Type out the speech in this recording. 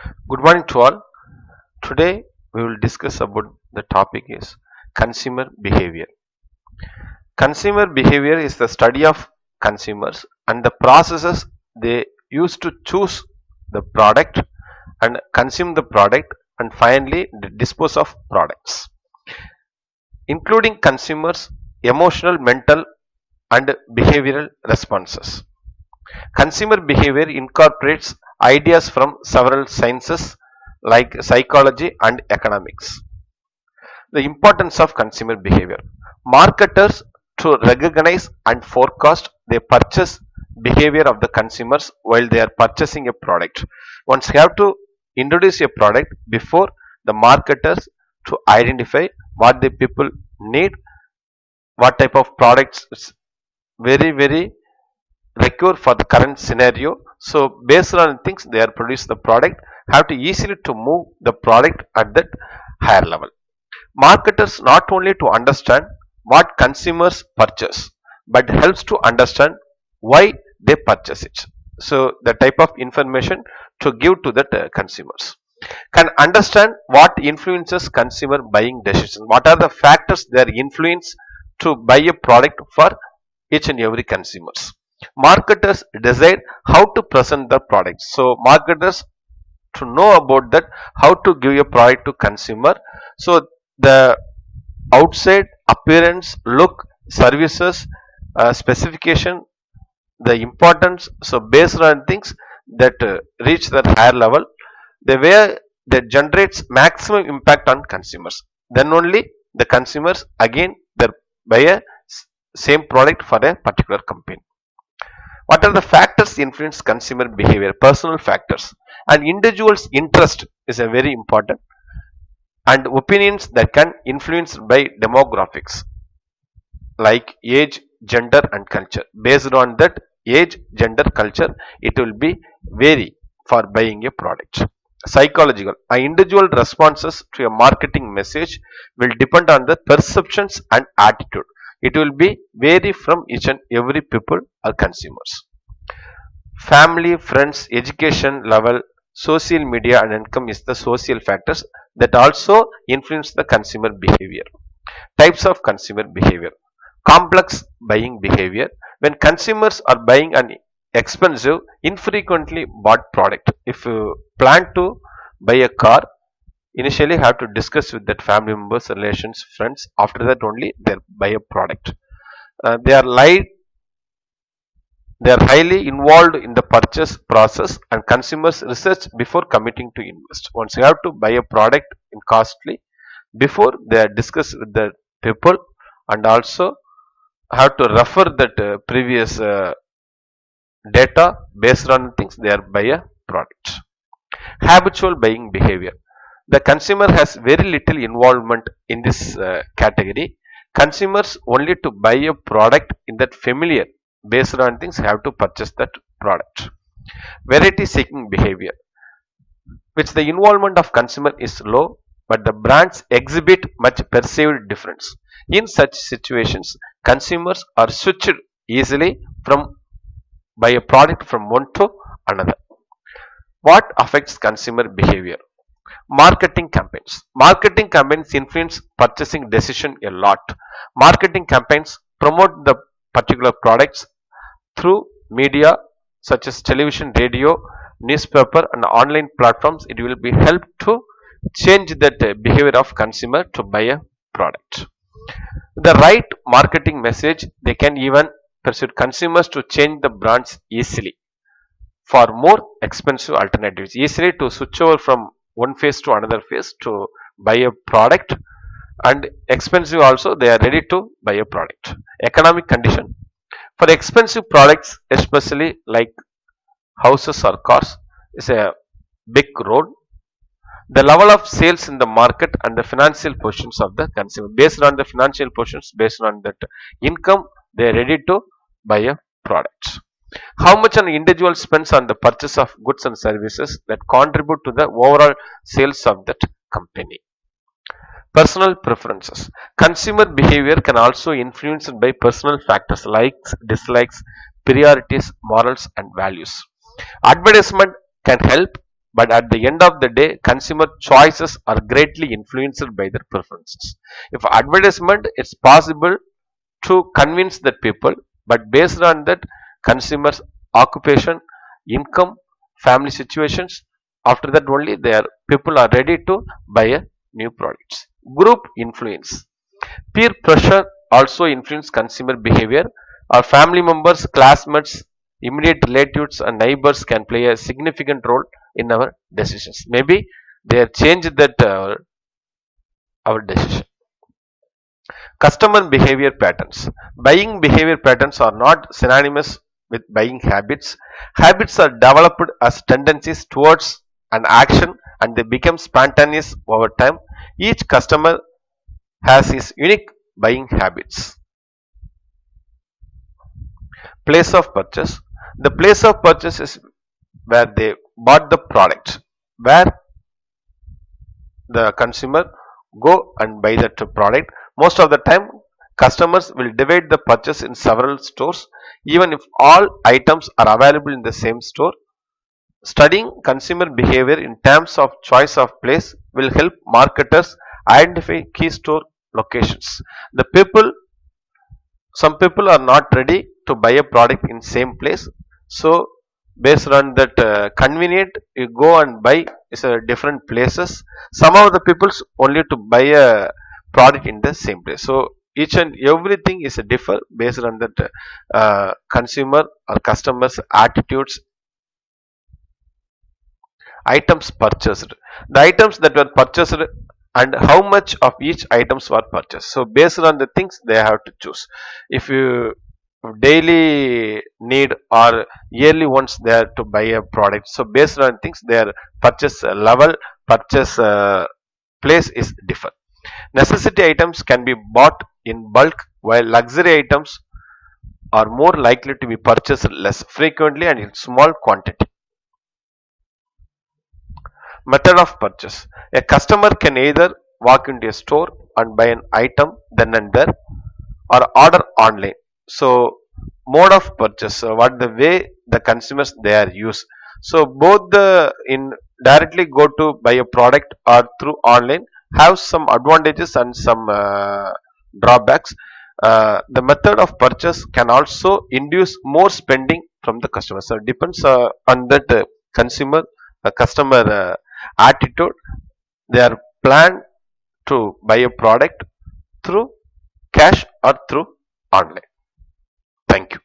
Good morning to all. Today we will discuss about the topic is consumer behavior. Consumer behavior is the study of consumers and the processes they use to choose the product and consume the product and finally dispose of products, including consumers' emotional, mental, and behavioral responses. Consumer behavior incorporates ideas from several sciences like psychology and economics. The importance of consumer behavior. Marketers to recognize and forecast the purchase behavior of the consumers while they are purchasing a product. Once you have to introduce a product before the marketers to identify what the people need, what type of products is very recur for the current scenario. So based on things they are produce the product, have to easily to move the product at that higher level. Marketers not only to understand what consumers purchase, but helps to understand why they purchase it. So the type of information to give to the consumers can understand what influences consumer buying decision. What are the factors that influence to buy a product for each and every consumers. Marketers decide how to present the product. So marketers to know about that how to give a product to consumer. So the outside appearance, look, services, specification, the importance. So based on things that reach that higher level, the way that generates maximum impact on consumers. Then only the consumers again they buy a same product for a particular company. What are the factors influence consumer behavior? Personal factors and individual's interest is a very important, and opinions that can influence by demographics like age, gender, and culture. Based on that age, gender, culture, it will be vary for buying a product. Psychological, an individual responses to a marketing message will depend on the perceptions and attitude. It will be vary from each and every people or consumers. Family, friends, education level, social media, and income is the social factors that also influence the consumer behavior. Types of consumer behavior. Complex buying behavior. When consumers are buying an expensive, infrequently bought product. If you plan to buy a car, initially have to discuss with that family members, relations, friends. After that only they buy a product. They are they are highly involved in the purchase process and consumers research before committing to invest. Once you have to buy a product in costly, before they are discussed with the people and also have to refer that previous data based on things they are buy a product. Habitual buying behavior. The consumer has very little involvement in this category. Consumers only to buy a product in that familiar based on things have to purchase that product. Variety seeking behavior, which the involvement of consumer is low, but the brands exhibit much perceived difference. In such situations, consumers are switched easily from buy a product from one to another. What affects consumer behavior? Marketing campaigns. Marketing campaigns influence purchasing decision a lot. Marketing campaigns promote the particular products through media such as television, radio, newspaper, and online platforms. It will be help to change that behavior of consumer to buy a product. The right marketing message, they can even persuade consumers to change the brands easily for more expensive alternatives, easily to switch over from one phase to another phase to buy a product, and expensive also they are ready to buy a product. Economic condition. For expensive products, especially like houses or cars, is a big role. The level of sales in the market and the financial positions of the consumer. Based on the financial positions, based on that income, they are ready to buy a product. How much an individual spends on the purchase of goods and services that contribute to the overall sales of that company. Personal preferences. Consumer behavior can also influenced by personal factors like dislikes, priorities, morals, and values. Advertisement can help, but at the end of the day consumer choices are greatly influenced by their preferences. If advertisement, it's possible to convince the people, but based on that consumers occupation, income, family situations, after that only their people are ready to buy a new products. Group influence, peer pressure also influence consumer behavior. Our family members, classmates, immediate relatives and neighbors can play a significant role in our decisions. Maybe they have changed that our decision. Customer behavior patterns. Buying behavior patterns are not synonymous with buying habits. Habits are developed as tendencies towards an action and they become spontaneous over time. Each customer has his unique buying habits. Place of purchase. The place of purchase is where they bought the product, where the consumer go and buy that product. Most of the time customers will divide the purchase in several stores even if all items are available in the same store. Studying consumer behavior in terms of choice of place will help marketers identify key store locations. The people, some people are not ready to buy a product in same place, so based on that convenient you go and buy is different places. Some of the people's only to buy a product in the same place, so each and everything is a differ based on that consumer or customers attitudes. Items purchased, the items that were purchased and how much of each items were purchased, so based on the things they have to choose. If you daily need or yearly once they are to buy a product, so based on things their purchase level, purchase place is different. Necessity items can be bought in bulk while luxury items are more likely to be purchased less frequently and in small quantity. Method of purchase. A customer can either walk into a store and buy an item then and there or order online. So mode of purchase, what the way the consumers they are used. So both the in directly go to buy a product or through online have some advantages and some drawbacks. The method of purchase can also induce more spending from the customer. So it depends on that consumer customer attitude. They are planned to buy a product through cash or through online. Thank you.